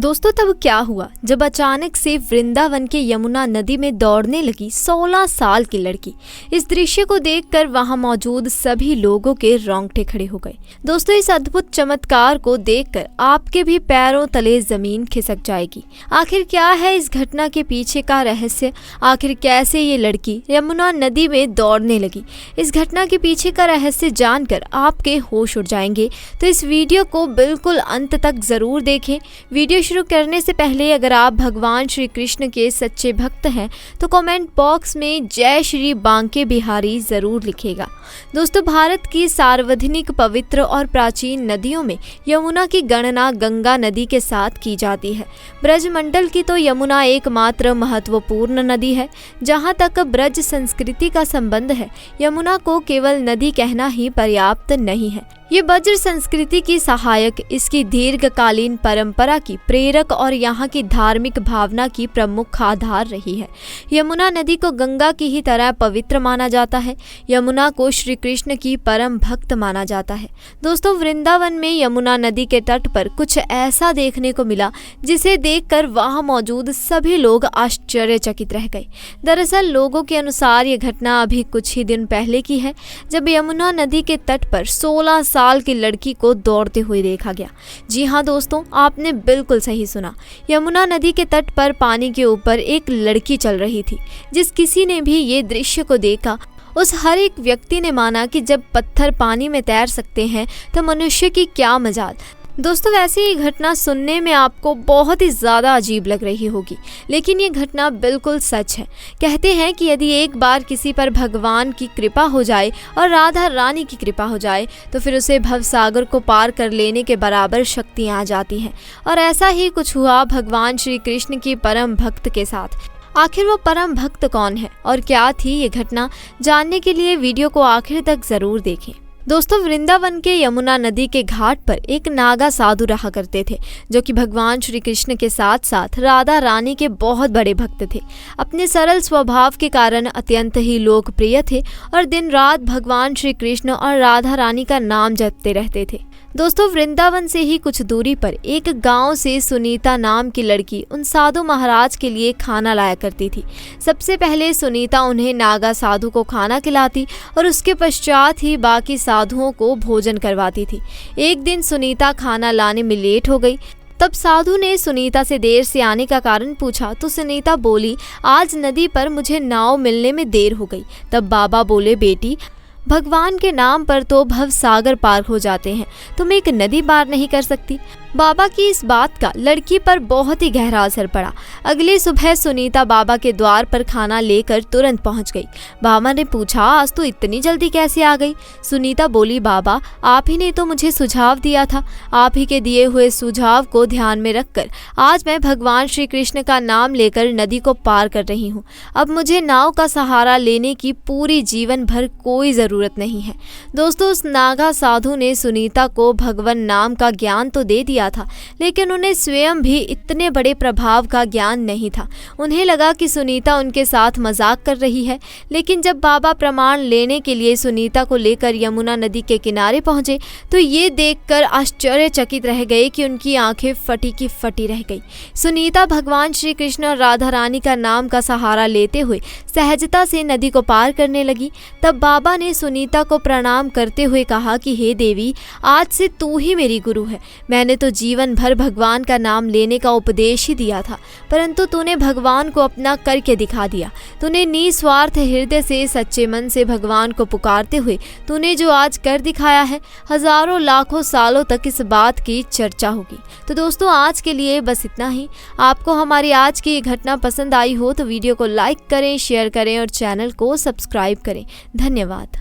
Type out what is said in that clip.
दोस्तों तब क्या हुआ जब अचानक से वृंदावन के यमुना नदी में दौड़ने लगी 16 साल की लड़की। इस दृश्य को देखकर वहां मौजूद सभी लोगों के रोंगटे खड़े हो गए। दोस्तों इस अद्भुत चमत्कार को देखकर आपके भी पैरों तले जमीन खिसक जाएगी। आखिर क्या है इस घटना के पीछे का रहस्य? आखिर कैसे ये लड़की यमुना नदी में दौड़ने लगी? इस घटना के पीछे का रहस्य जानकर आपके होश उड़ जाएंगे। तो इस वीडियो को बिल्कुल अंत तक जरूर देखें। वीडियो शुरू करने से पहले अगर आप भगवान श्री कृष्ण के सच्चे भक्त हैं तो कमेंट बॉक्स में जय श्री बांके बिहारी जरूर लिखेगा। दोस्तों भारत की सार्वजनिक पवित्र और प्राचीन नदियों में यमुना की गणना गंगा नदी के साथ की जाती है। ब्रजमंडल की तो यमुना एकमात्र महत्वपूर्ण नदी है। जहाँ तक ब्रज संस्कृति का संबंध है, यमुना को केवल नदी कहना ही पर्याप्त नहीं है। ये ब्रज संस्कृति की सहायक, इसकी दीर्घकालीन परंपरा की प्रेरक और यहाँ की धार्मिक भावना की प्रमुख आधार रही है। यमुना नदी को गंगा की ही तरह पवित्र माना जाता है। यमुना को श्री कृष्ण की परम भक्त माना जाता है। दोस्तों वृंदावन में यमुना नदी के तट पर कुछ ऐसा देखने को मिला जिसे देखकर वहां मौजूद सभी लोग आश्चर्यचकित रह गए। दरअसल लोगों के अनुसार ये घटना अभी कुछ ही दिन पहले की है, जब यमुना नदी के तट पर 16 साल की लड़की को दौड़ते हुए देखा गया। जी हाँ दोस्तों, आपने बिल्कुल सही सुना। यमुना नदी के तट पर पानी के ऊपर एक लड़की चल रही थी। जिस किसी ने भी ये दृश्य को देखा उस हर एक व्यक्ति ने माना कि जब पत्थर पानी में तैर सकते हैं तो मनुष्य की क्या मजाल। दोस्तों वैसे ये घटना सुनने में आपको बहुत ही ज़्यादा अजीब लग रही होगी, लेकिन ये घटना बिल्कुल सच है। कहते हैं कि यदि एक बार किसी पर भगवान की कृपा हो जाए और राधा रानी की कृपा हो जाए तो फिर उसे भवसागर को पार कर लेने के बराबर शक्तियाँ आ जाती हैं। और ऐसा ही कुछ हुआ भगवान श्री कृष्ण की परम भक्त के साथ। आखिर वो परम भक्त कौन है और क्या थी ये घटना, जानने के लिए वीडियो को आखिर तक ज़रूर देखें। दोस्तों वृंदावन के यमुना नदी के घाट पर एक नागा साधु रहा करते थे, जो कि भगवान श्री कृष्ण के साथ साथ राधा रानी के बहुत बड़े भक्त थे। अपने सरल स्वभाव के कारण अत्यंत ही लोकप्रिय थे और दिन रात भगवान श्री कृष्ण और राधा रानी का नाम जपते रहते थे। दोस्तों वृंदावन से ही कुछ दूरी पर एक गांव से सुनीता नाम की लड़की उन साधु महाराज के लिए खाना लाया करती थी। सबसे पहले सुनीता उन्हें नागा साधु को खाना खिलाती और उसके पश्चात ही बाकी साधुओं को भोजन करवाती थी। एक दिन सुनीता खाना लाने में लेट हो गई। तब साधु ने सुनीता से देर से आने का कारण पूछा तो सुनीता बोली, आज नदी पर मुझे नाव मिलने में देर हो गई। तब बाबा बोले, बेटी भगवान के नाम पर तो भव सागर पार हो जाते हैं, तुम एक नदी पार नहीं कर सकती। बाबा की इस बात का लड़की पर बहुत ही गहरा असर पड़ा। अगली सुबह सुनीता बाबा के द्वार पर खाना लेकर तुरंत पहुंच गई। बाबा ने पूछा, आज तो इतनी जल्दी कैसे आ गई? सुनीता बोली, बाबा आप ही ने तो मुझे सुझाव दिया था। आप ही के दिए हुए सुझाव को ध्यान में रखकर आज मैं भगवान श्री कृष्ण का नाम लेकर नदी को पार कर रही हूँ। अब मुझे नाव का सहारा लेने की पूरी जीवन भर कोई ज़रूरत नहीं है। दोस्तों उस नागा साधु ने सुनीता को भगवान नाम का ज्ञान तो दे दिया था, लेकिन उन्हें स्वयं भी इतने बड़े प्रभाव का ज्ञान नहीं था। उन्हें लगा कि सुनीता उनके साथ मजाक कर रही है। लेकिन जब बाबा प्रमाण लेने के लिए सुनीता को लेकर यमुना नदी के किनारे पहुंचे तो ये देखकर आश्चर्यचकित रह गए कि उनकी आंखें फटी की फटी रह गई। सुनीता भगवान श्री कृष्ण और राधा रानी का नाम का सहारा लेते हुए सहजता से नदी को पार करने लगी। तब बाबा ने सुनीता को प्रणाम करते हुए कहा कि हे देवी, आज से तू ही मेरी गुरु है। मैंने तो जीवन भर भगवान का नाम लेने का उपदेश ही दिया था, परंतु तूने भगवान को अपना करके दिखा दिया। तूने निस्वार्थ हृदय से सच्चे मन से भगवान को पुकारते हुए तूने जो आज कर दिखाया है, हजारों लाखों सालों तक इस बात की चर्चा होगी। तो दोस्तों आज के लिए बस इतना ही। आपको हमारी आज की ये घटना पसंद आई हो तो वीडियो को लाइक करें, शेयर करें और चैनल को सब्सक्राइब करें। धन्यवाद।